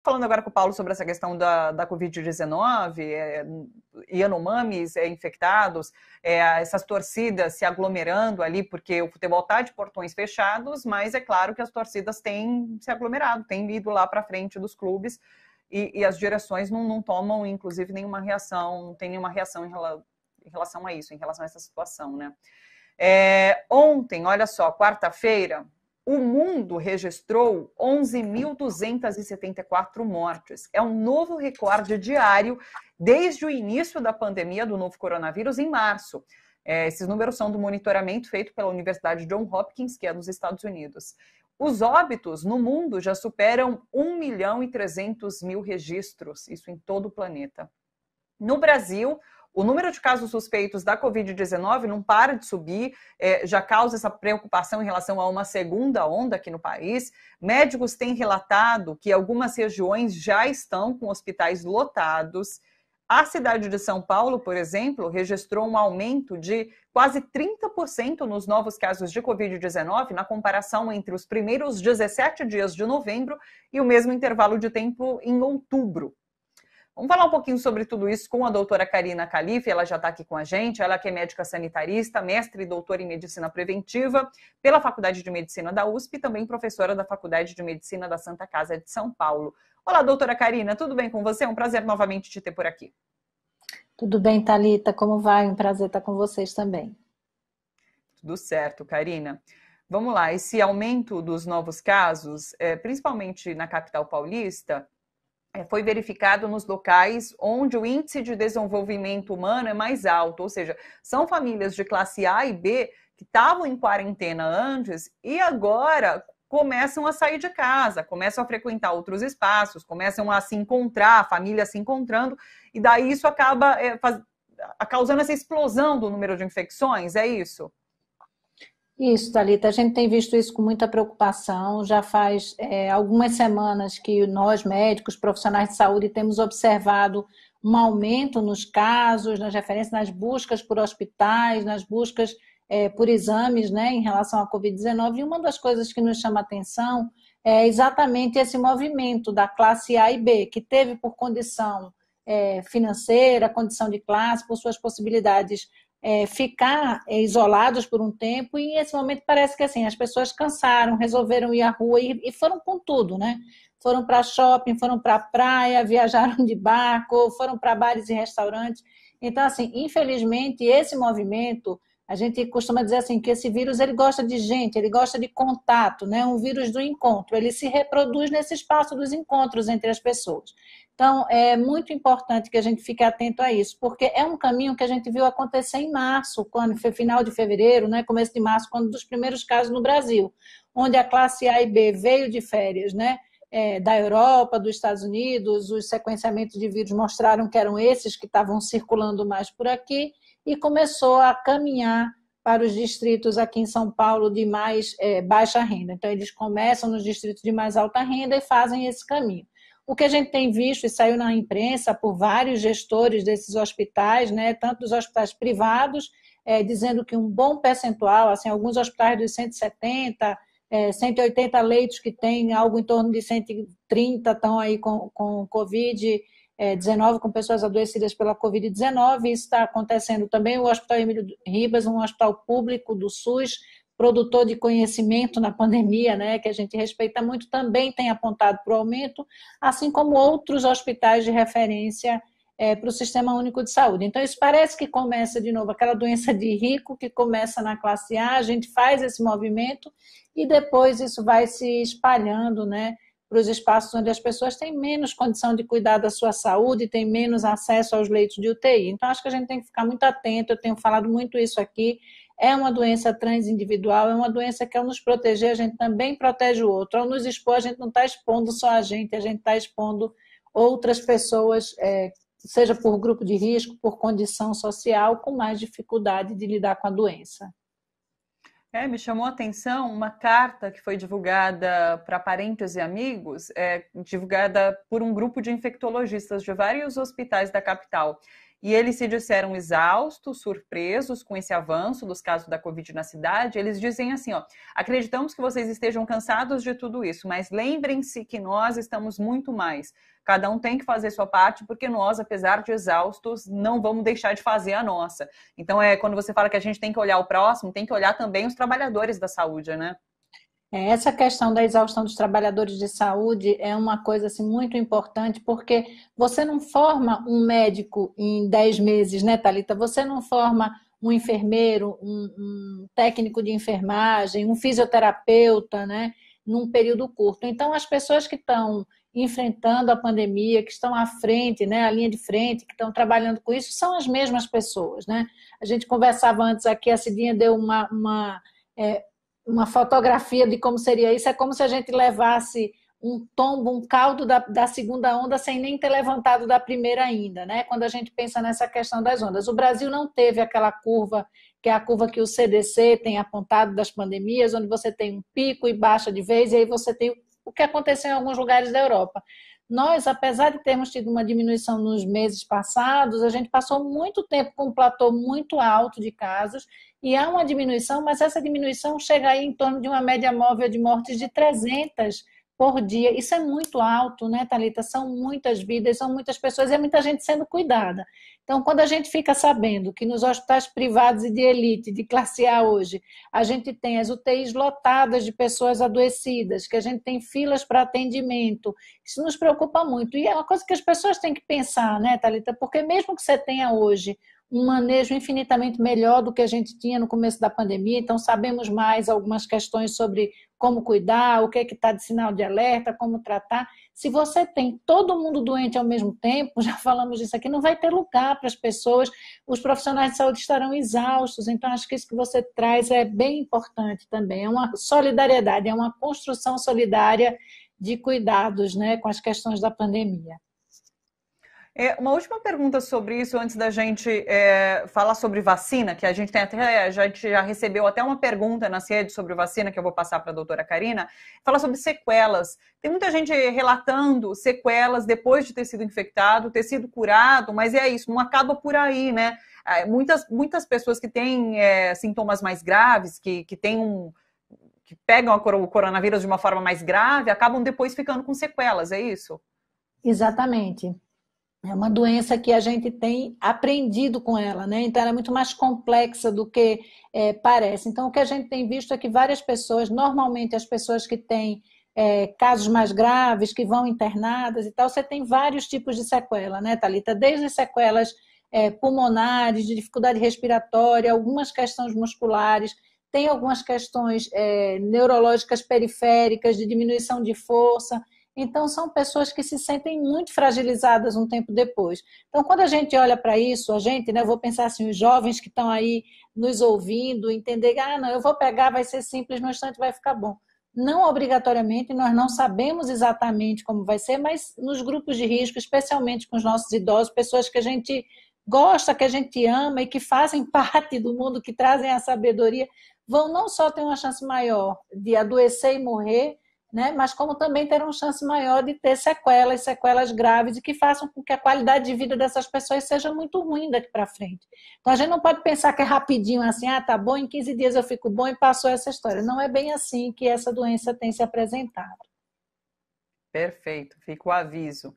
Falando agora com o Paulo sobre essa questão da Covid-19, Yanomamis infectados, essas torcidas se aglomerando ali, porque o futebol está de portões fechados, mas é claro que as torcidas têm se aglomerado, têm ido lá para frente dos clubes e as direções não tomam, inclusive, nenhuma reação, não tem nenhuma reação em relação a isso, em relação a essa situação, né? Ontem, olha só, quarta-feira, o mundo registrou 11.274 mortes. É um novo recorde diário desde o início da pandemia do novo coronavírus, em março. Esses números são do monitoramento feito pela Universidade Johns Hopkins, que é dos Estados Unidos. Os óbitos no mundo já superam 1.300.000 registros, isso em todo o planeta. No Brasil, o número de casos suspeitos da Covid-19 não para de subir, já causa essa preocupação em relação a uma segunda onda aqui no país. Médicos têm relatado que algumas regiões já estão com hospitais lotados. A cidade de São Paulo, por exemplo, registrou um aumento de quase 30% nos novos casos de Covid-19 na comparação entre os primeiros 17 dias de novembro e o mesmo intervalo de tempo em outubro. Vamos falar um pouquinho sobre tudo isso com a doutora Karina Calife, ela já está aqui com a gente, ela que é médica sanitarista, mestre e doutora em medicina preventiva pela Faculdade de Medicina da USP e também professora da Faculdade de Medicina da Santa Casa de São Paulo. Olá, doutora Karina, tudo bem com você? É um prazer novamente te ter por aqui. Tudo bem, Thalita, como vai? Um prazer estar com vocês também. Tudo certo, Karina. Vamos lá, esse aumento dos novos casos, principalmente na capital paulista, foi verificado nos locais onde o índice de desenvolvimento humano é mais alto, ou seja, são famílias de classe A e B que estavam em quarentena antes e agora começam a sair de casa, começam a frequentar outros espaços, começam a se encontrar, a família se encontrando, e daí isso acaba causando essa explosão do número de infecções, é isso? Isso, Thalita, a gente tem visto isso com muita preocupação. Já faz algumas semanas que nós, médicos, profissionais de saúde, temos observado um aumento nos casos, nas referências, nas buscas por hospitais, nas buscas por exames, né, em relação à Covid-19. E uma das coisas que nos chama a atenção é exatamente esse movimento da classe A e B, que teve por condição financeira, condição de classe, por suas possibilidades ficar isolados por um tempo, e nesse momento parece que assim, as pessoas cansaram, resolveram ir à rua e foram com tudo, né? Foram para shopping, foram para praia, viajaram de barco, foram para bares e restaurantes. Então, assim, infelizmente, esse movimento, a gente costuma dizer assim, que esse vírus ele gosta de gente, ele gosta de contato, né? Um vírus do encontro, ele se reproduz nesse espaço dos encontros entre as pessoas. Então, é muito importante que a gente fique atento a isso, porque é um caminho que a gente viu acontecer em março, quando foi final de fevereiro, né, começo de março, quando dos primeiros casos no Brasil, onde a classe A e B veio de férias, né, da Europa, dos Estados Unidos, os sequenciamentos de vírus mostraram que eram esses que estavam circulando mais por aqui, e começou a caminhar para os distritos aqui em São Paulo de mais baixa renda. Então, eles começam nos distritos de mais alta renda e fazem esse caminho. O que a gente tem visto e saiu na imprensa por vários gestores desses hospitais, né, tanto dos hospitais privados, dizendo que um bom percentual, assim, alguns hospitais dos 170, 180 leitos que tem, algo em torno de 130 estão aí com Covid-19, com pessoas adoecidas pela Covid-19. Isso está acontecendo também. O Hospital Emílio Ribas, um hospital público do SUS, produtor de conhecimento na pandemia, né, que a gente respeita muito, também tem apontado para o aumento, assim como outros hospitais de referência para o Sistema Único de Saúde. Então, isso parece que começa de novo, aquela doença de rico que começa na classe A, gente faz esse movimento e depois isso vai se espalhando, né, para os espaços onde as pessoas têm menos condição de cuidar da sua saúde, têm menos acesso aos leitos de UTI. Então, acho que a gente tem que ficar muito atento, eu tenho falado muito isso aqui. É uma doença transindividual, é uma doença que ao nos proteger, a gente também protege o outro. Ao nos expor, a gente não está expondo só a gente está expondo outras pessoas, seja por grupo de risco, por condição social, com mais dificuldade de lidar com a doença. Me chamou a atenção uma carta que foi divulgada para parentes e amigos, divulgada por um grupo de infectologistas de vários hospitais da capital. e eles se disseram exaustos, surpresos com esse avanço dos casos da Covid na cidade. Eles dizem assim, ó, acreditamos que vocês estejam cansados de tudo isso, mas lembrem-se que nós estamos muito mais. Cada um tem que fazer sua parte, porque nós, apesar de exaustos, não vamos deixar de fazer a nossa. Então, quando você fala que a gente tem que olhar o próximo, tem que olhar também os trabalhadores da saúde, né? Essa questão da exaustão dos trabalhadores de saúde é uma coisa assim, muito importante, porque você não forma um médico em 10 meses, né, Thalita? Você não forma um enfermeiro, um técnico de enfermagem, um fisioterapeuta, né, num período curto. Então, as pessoas que estão enfrentando a pandemia, que estão à frente, né, a linha de frente, que estão trabalhando com isso, são as mesmas pessoas, né? A gente conversava antes aqui, a Cidinha deu uma fotografia de como seria isso. É como se a gente levasse um tombo, um caldo da segunda onda sem nem ter levantado da primeira ainda, né? Quando a gente pensa nessa questão das ondas. O Brasil não teve aquela curva, que é a curva que o CDC tem apontado das pandemias, onde você tem um pico e baixa de vez, e aí você tem o que aconteceu em alguns lugares da Europa. Nós, apesar de termos tido uma diminuição nos meses passados, a gente passou muito tempo com um platô muito alto de casos, e há uma diminuição, mas essa diminuição chega aí em torno de uma média móvel de mortes de 300 por dia. Isso é muito alto, né, Thalita? São muitas vidas, são muitas pessoas e é muita gente sendo cuidada. Então, quando a gente fica sabendo que nos hospitais privados e de elite, de classe A hoje, a gente tem as UTIs lotadas de pessoas adoecidas, que a gente tem filas para atendimento, isso nos preocupa muito. E é uma coisa que as pessoas têm que pensar, né, Thalita? Porque mesmo que você tenha hoje um manejo infinitamente melhor do que a gente tinha no começo da pandemia, então sabemos mais algumas questões sobre como cuidar, o que está de sinal de alerta, como tratar. Se você tem todo mundo doente ao mesmo tempo, já falamos disso aqui, não vai ter lugar para as pessoas, os profissionais de saúde estarão exaustos, então acho que isso que você traz é bem importante também, é uma solidariedade, é uma construção solidária de cuidados, né, com as questões da pandemia. Uma última pergunta sobre isso, antes da gente falar sobre vacina, que a gente já recebeu até uma pergunta nas redes sobre vacina, que eu vou passar para a doutora Karina, fala sobre sequelas. Tem muita gente relatando sequelas depois de ter sido infectado, ter sido curado, mas é isso, não acaba por aí, né? Muitas pessoas que têm sintomas mais graves, que pegam o coronavírus de uma forma mais grave, acabam depois ficando com sequelas, é isso? Exatamente. É uma doença que a gente tem aprendido com ela, né? Então ela é muito mais complexa do que parece. Então o que a gente tem visto é que várias pessoas, normalmente as pessoas que têm casos mais graves, que vão internadas e tal, você tem vários tipos de sequela, né, Thalita? Desde sequelas pulmonares, de dificuldade respiratória, algumas questões musculares, tem algumas questões neurológicas periféricas, de diminuição de força. Então, são pessoas que se sentem muito fragilizadas um tempo depois. Então, quando a gente olha para isso, a gente, né, eu vou pensar assim, os jovens que estão aí nos ouvindo, entender que, não, eu vou pegar, vai ser simples, no instante vai ficar bom. Não obrigatoriamente, nós não sabemos exatamente como vai ser, mas nos grupos de risco, especialmente com os nossos idosos, pessoas que a gente gosta, que a gente ama e que fazem parte do mundo, que trazem a sabedoria, vão não só ter uma chance maior de adoecer e morrer, né? Mas como também ter uma chance maior de ter sequelas graves e que façam com que a qualidade de vida dessas pessoas seja muito ruim daqui para frente. Então a gente não pode pensar que é rapidinho assim, tá bom, em 15 dias eu fico bom e passou essa história. Não é bem assim que essa doença tem se apresentado. Perfeito, fica o aviso.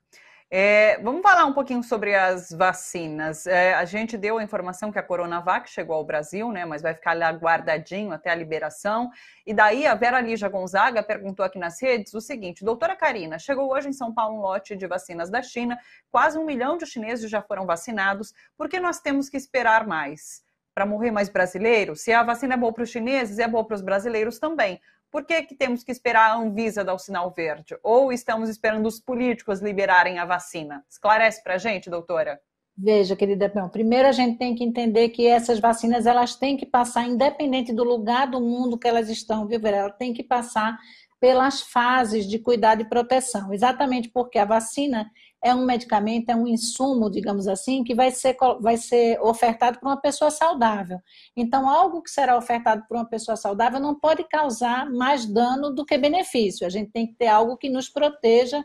Vamos falar um pouquinho sobre as vacinas. A gente deu a informação que a Coronavac chegou ao Brasil, né, mas vai ficar lá guardadinho até a liberação. E daí a Vera Lígia Gonzaga perguntou aqui nas redes o seguinte: doutora Karina, chegou hoje em São Paulo um lote de vacinas da China, quase 1 milhão de chineses já foram vacinados, por que nós temos que esperar mais? Para morrer mais brasileiros? Se a vacina é boa para os chineses, é boa para os brasileiros também. Por que temos que esperar a Anvisa dar o sinal verde? Ou estamos esperando os políticos liberarem a vacina? Esclarece para a gente, doutora. Veja, querida, primeiro a gente tem que entender que essas vacinas elas têm que passar, independente do lugar do mundo que elas estão, viu, Vera? Elas têm que passar pelas fases de cuidado e proteção, exatamente porque a vacina é um medicamento, é um insumo, digamos assim, que vai ser ofertado para uma pessoa saudável. Então, algo que será ofertado para uma pessoa saudável não pode causar mais dano do que benefício. A gente tem que ter algo que nos proteja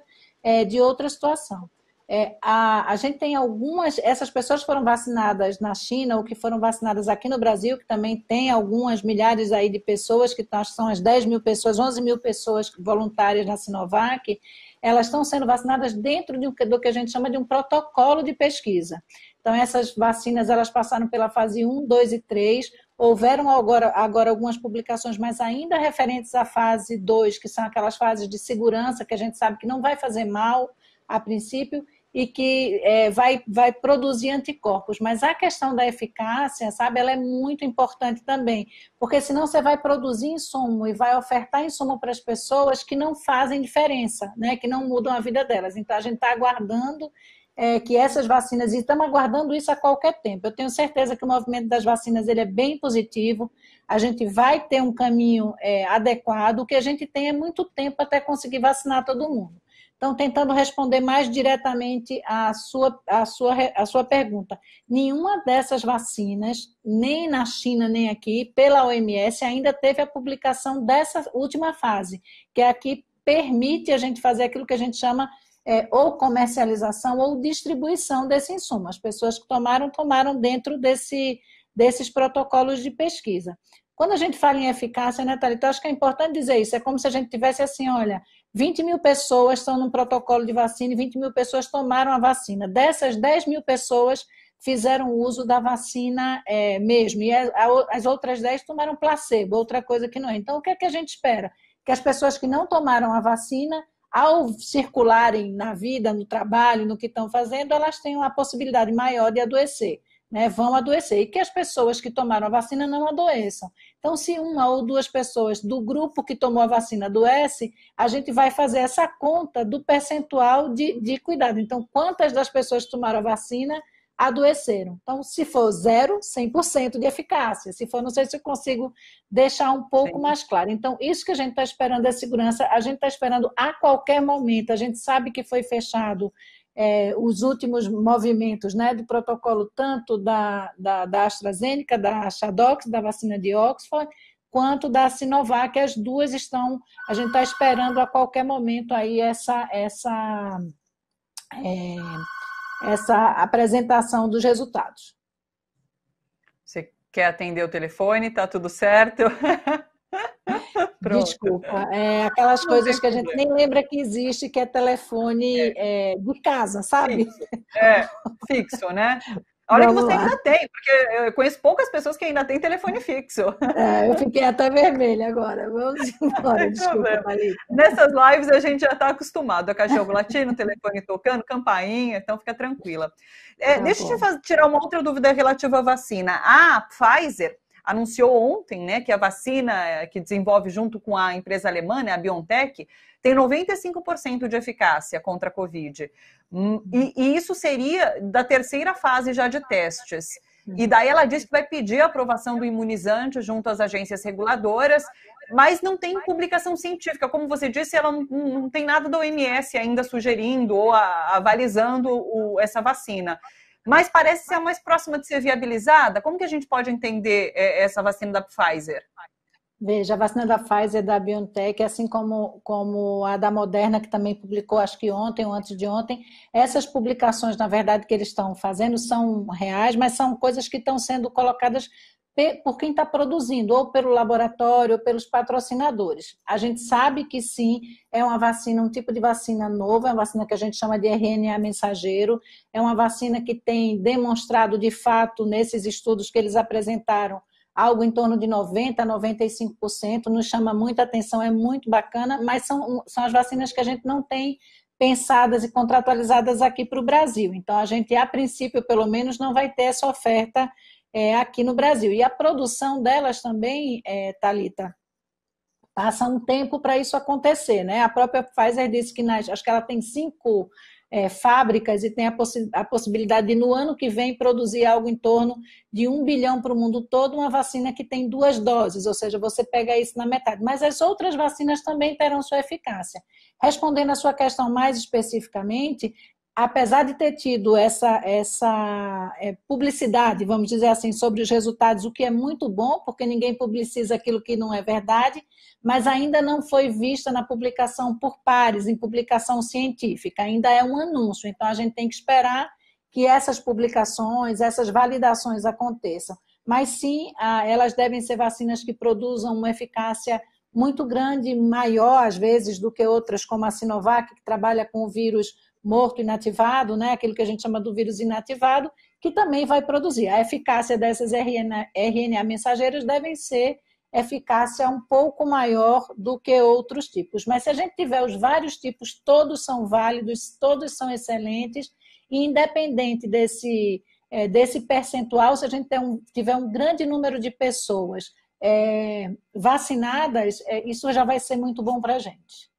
de outra situação. A gente tem essas pessoas foram vacinadas na China ou que foram vacinadas aqui no Brasil, que também tem algumas milhares aí de pessoas, que são as 10 mil pessoas, 11 mil pessoas voluntárias na Sinovac, elas estão sendo vacinadas dentro do que a gente chama de um protocolo de pesquisa. Então, essas vacinas, elas passaram pela fase 1, 2 e 3, houveram agora algumas publicações, mas ainda referentes à fase 2, que são aquelas fases de segurança, que a gente sabe que não vai fazer mal a princípio, e que vai produzir anticorpos. Mas a questão da eficácia, sabe, ela é muito importante também, porque senão você vai produzir insumo e vai ofertar insumo para as pessoas que não fazem diferença, né, que não mudam a vida delas. Então, a gente está aguardando que essas vacinas, e estamos aguardando isso a qualquer tempo. Eu tenho certeza que o movimento das vacinas ele é bem positivo, a gente vai ter um caminho adequado, o que a gente tem é muito tempo até conseguir vacinar todo mundo. Então, tentando responder mais diretamente à sua pergunta. Nenhuma dessas vacinas, nem na China, nem aqui, pela OMS, ainda teve a publicação dessa última fase, que é a que permite a gente fazer aquilo que a gente chama ou comercialização ou distribuição desse insumo. As pessoas que tomaram dentro desses protocolos de pesquisa. Quando a gente fala em eficácia, né, Thalita, eu acho que é importante dizer isso. É como se a gente tivesse assim, olha, 20 mil pessoas estão num protocolo de vacina e 20 mil pessoas tomaram a vacina. Dessas, 10 mil pessoas fizeram uso da vacina mesmo. E as outras 10 tomaram placebo, outra coisa que não é. Então, o que é que a gente espera? Que as pessoas que não tomaram a vacina, ao circularem na vida, no trabalho, no que estão fazendo, elas tenham a possibilidade maior de adoecer. Né, vão adoecer, e que as pessoas que tomaram a vacina não adoeçam. Então, se uma ou duas pessoas do grupo que tomou a vacina adoece, a gente vai fazer essa conta do percentual de cuidado. Então, quantas das pessoas que tomaram a vacina adoeceram? Então, se for 0, 100% de eficácia. Se for, não sei se eu consigo deixar um pouco mais claro. Então, isso que a gente está esperando é segurança, a gente está esperando a qualquer momento, a gente sabe que foi fechado os últimos movimentos, né, do protocolo tanto da AstraZeneca, da Shadox, da vacina de Oxford, quanto da Sinovac, as duas estão, a gente está esperando a qualquer momento aí essa apresentação dos resultados. Você quer atender o telefone? Tá tudo certo? Desculpa, aquelas coisas que a gente nem lembra que existe, que é telefone de casa, sabe? Fixo, né? Olha que você ainda tem, porque eu conheço poucas pessoas que ainda têm telefone fixo. Eu fiquei até vermelha agora. Vamos embora, desculpa, Thalita. Nessas lives a gente já está acostumado a cachorro latindo, telefone tocando, campainha, então fica tranquila. Deixa eu tirar uma outra dúvida relativa à vacina. A Pfizer anunciou ontem, né, que a vacina que desenvolve junto com a empresa alemã, né, a BioNTech, tem 95% de eficácia contra a Covid. E isso seria da terceira fase já de testes. E daí ela disse que vai pedir a aprovação do imunizante junto às agências reguladoras, mas não tem publicação científica. Como você disse, ela não tem nada da OMS ainda sugerindo ou avalizando essa vacina. Mas parece ser a mais próxima de ser viabilizada. Como que a gente pode entender essa vacina da Pfizer? Veja, a vacina da Pfizer e da BioNTech, assim como a da Moderna, que também publicou, acho que ontem ou antes de ontem, essas publicações, na verdade, que eles estão fazendo são reais, mas são coisas que estão sendo colocadas por quem está produzindo, ou pelo laboratório, ou pelos patrocinadores. A gente sabe que sim, é uma vacina, um tipo de vacina nova, é uma vacina que a gente chama de RNA mensageiro, é uma vacina que tem demonstrado, de fato, nesses estudos que eles apresentaram, algo em torno de 90% a 95%, nos chama muita atenção, é muito bacana, mas são as vacinas que a gente não tem pensadas e contratualizadas aqui para o Brasil. Então, a gente, a princípio, pelo menos, não vai ter essa oferta aqui no Brasil. E a produção delas também, Thalita, passa um tempo para isso acontecer, né? A própria Pfizer disse que acho que ela tem 5 fábricas e tem a possibilidade de, no ano que vem, produzir algo em torno de 1 bilhão para o mundo todo, uma vacina que tem 2 doses, ou seja, você pega isso na metade. Mas as outras vacinas também terão sua eficácia. Respondendo a sua questão mais especificamente, apesar de ter tido essa publicidade, vamos dizer assim, sobre os resultados, o que é muito bom, porque ninguém publiciza aquilo que não é verdade, mas ainda não foi vista na publicação por pares, em publicação científica, ainda é um anúncio, então a gente tem que esperar que essas publicações, essas validações aconteçam. Mas sim, elas devem ser vacinas que produzam uma eficácia muito grande, maior às vezes do que outras, como a Sinovac, que trabalha com o vírus morto inativado, né? Aquilo que a gente chama do vírus inativado, que também vai produzir. A eficácia dessas RNA mensageiras devem ser eficácia um pouco maior do que outros tipos. Mas se a gente tiver os vários tipos, todos são válidos, todos são excelentes, e independente desse percentual, se a gente tiver um grande número de pessoas vacinadas, isso já vai ser muito bom para a gente.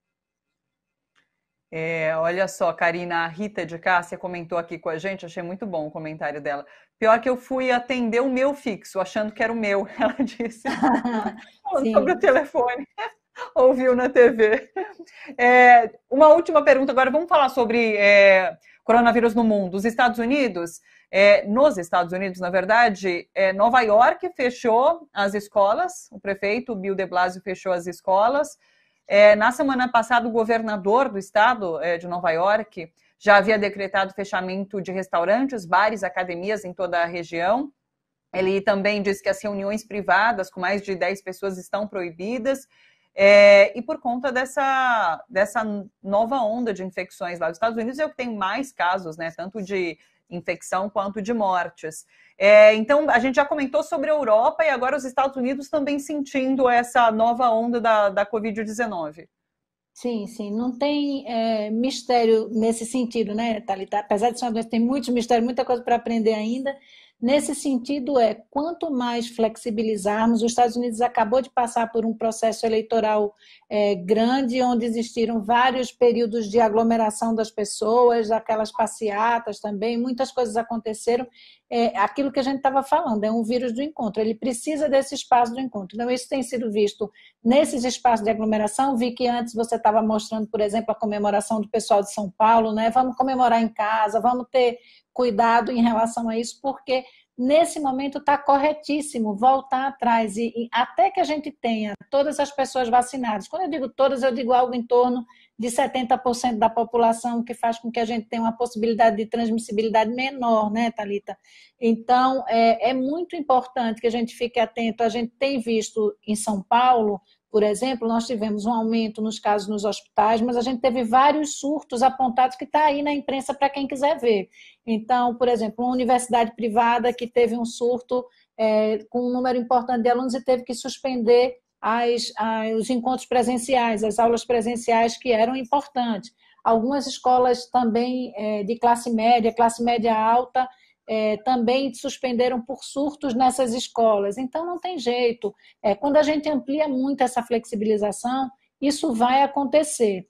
Olha só, Karina, a Rita de Cássia comentou aqui com a gente, achei muito bom o comentário dela. Pior que eu fui atender o meu fixo, achando que era o meu, ela disse, falando sobre o telefone, ouviu na TV. Uma última pergunta, agora vamos falar sobre coronavírus no mundo. Os Estados Unidos, nos Estados Unidos, na verdade, Nova York fechou as escolas, o prefeito Bill de Blasio fechou as escolas. Na semana passada, o governador do estado de Nova York já havia decretado fechamento de restaurantes, bares, academias em toda a região. Ele também disse que as reuniões privadas com mais de 10 pessoas estão proibidas. E por conta dessa nova onda de infecções lá nos Estados Unidos, é o que tem mais casos, né, tanto de infecção quanto de mortes. Então, a gente já comentou sobre a Europa e agora os Estados Unidos também sentindo essa nova onda da Covid-19. Sim, não tem mistério nesse sentido, né, Thalita? Apesar de ser uma doença, tem muito mistério, muita coisa para aprender ainda. Nesse sentido, quanto mais flexibilizarmos, os Estados Unidos acabou de passar por um processo eleitoral grande, onde existiram vários períodos de aglomeração das pessoas, aquelas passeatas também, muitas coisas aconteceram. Aquilo que a gente estava falando, é um vírus do encontro, ele precisa desse espaço do encontro. Então, isso tem sido visto nesses espaços de aglomeração. Vi que antes você estava mostrando, por exemplo, a comemoração do pessoal de São Paulo, né? Vamos comemorar em casa, vamos ter cuidado em relação a isso, porque nesse momento está corretíssimo voltar atrás e até que a gente tenha todas as pessoas vacinadas. Quando eu digo todas, eu digo algo em torno de 70% da população, que faz com que a gente tenha uma possibilidade de transmissibilidade menor, né, Thalita? Então, é muito importante que a gente fique atento. A gente tem visto em São Paulo, por exemplo, nós tivemos um aumento nos casos nos hospitais, mas a gente teve vários surtos apontados que está aí na imprensa para quem quiser ver. Então, por exemplo, uma universidade privada que teve um surto com um número importante de alunos e teve que suspender os encontros presenciais, as aulas presenciais que eram importantes. Algumas escolas também de classe média alta, também suspenderam por surtos nessas escolas. Então, não tem jeito. Quando a gente amplia muito essa flexibilização, isso vai acontecer.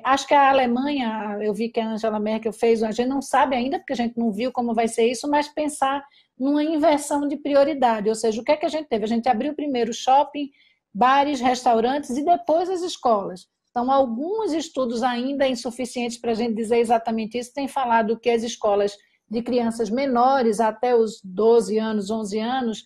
Acho que a Alemanha, eu vi que a Angela Merkel fez, a gente não sabe ainda, porque a gente não viu como vai ser isso, mas pensar numa inversão de prioridade. Ou seja, o que é que a gente teve? A gente abriu primeiro shopping, bares, restaurantes e depois as escolas. Então, alguns estudos ainda insuficientes para a gente dizer exatamente isso, têm falado que as escolas de crianças menores, até os 12 anos, 11 anos,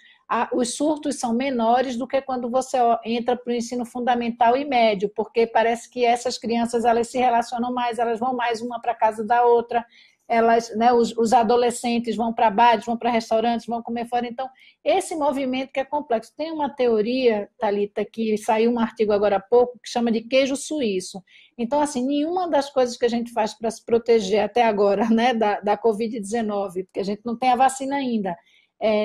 os surtos são menores do que quando você entra para o ensino fundamental e médio, porque parece que essas crianças elas se relacionam mais, elas vão mais uma para a casa da outra, elas, né, os adolescentes vão para bares, vão para restaurantes, vão comer fora. Então, esse movimento que é complexo. Tem uma teoria, Thalita, que saiu um artigo agora há pouco, que chama de queijo suíço. Então, assim, nenhuma das coisas que a gente faz para se proteger até agora, né, da Covid-19, porque a gente não tem a vacina ainda,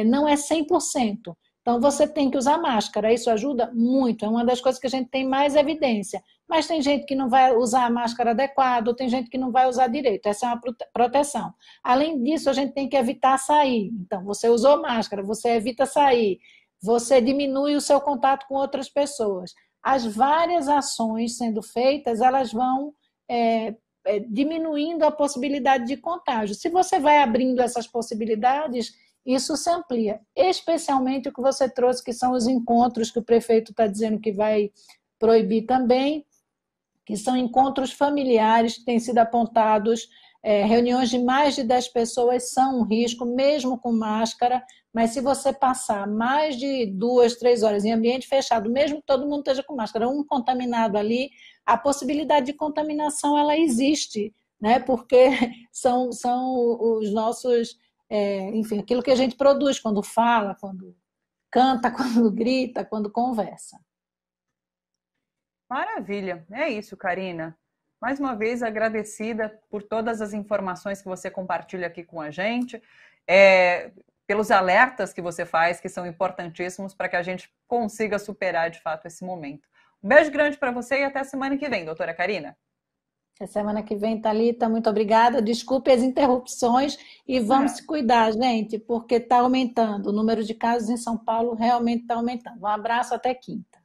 não é 100%. Então, você tem que usar máscara, isso ajuda muito, é uma das coisas que a gente tem mais evidência. Mas tem gente que não vai usar a máscara adequada, ou tem gente que não vai usar direito, essa é uma proteção. Além disso, a gente tem que evitar sair. Então, você usou máscara, você evita sair, você diminui o seu contato com outras pessoas. As várias ações sendo feitas, elas vão diminuindo a possibilidade de contágio. Se você vai abrindo essas possibilidades, isso se amplia, especialmente o que você trouxe, que são os encontros que o prefeito está dizendo que vai proibir também, que são encontros familiares que têm sido apontados Reuniões de mais de 10 pessoas são um risco, mesmo com máscara, mas se você passar mais de 2, 3 horas em ambiente fechado, mesmo que todo mundo esteja com máscara, um contaminado ali, a possibilidade de contaminação ela existe, né? Porque são os nossos, enfim, aquilo que a gente produz quando fala, quando canta, quando grita, quando conversa. Maravilha, é isso, Karina. Mais uma vez, agradecida por todas as informações que você compartilha aqui com a gente, pelos alertas que você faz, que são importantíssimos para que a gente consiga superar, de fato, esse momento. Um beijo grande para você e até a semana que vem, doutora Karina. Até semana que vem, Thalita, muito obrigada. Desculpe as interrupções e vamos se cuidar, gente, porque está aumentando. O número de casos em São Paulo realmente está aumentando. Um abraço, até quinta.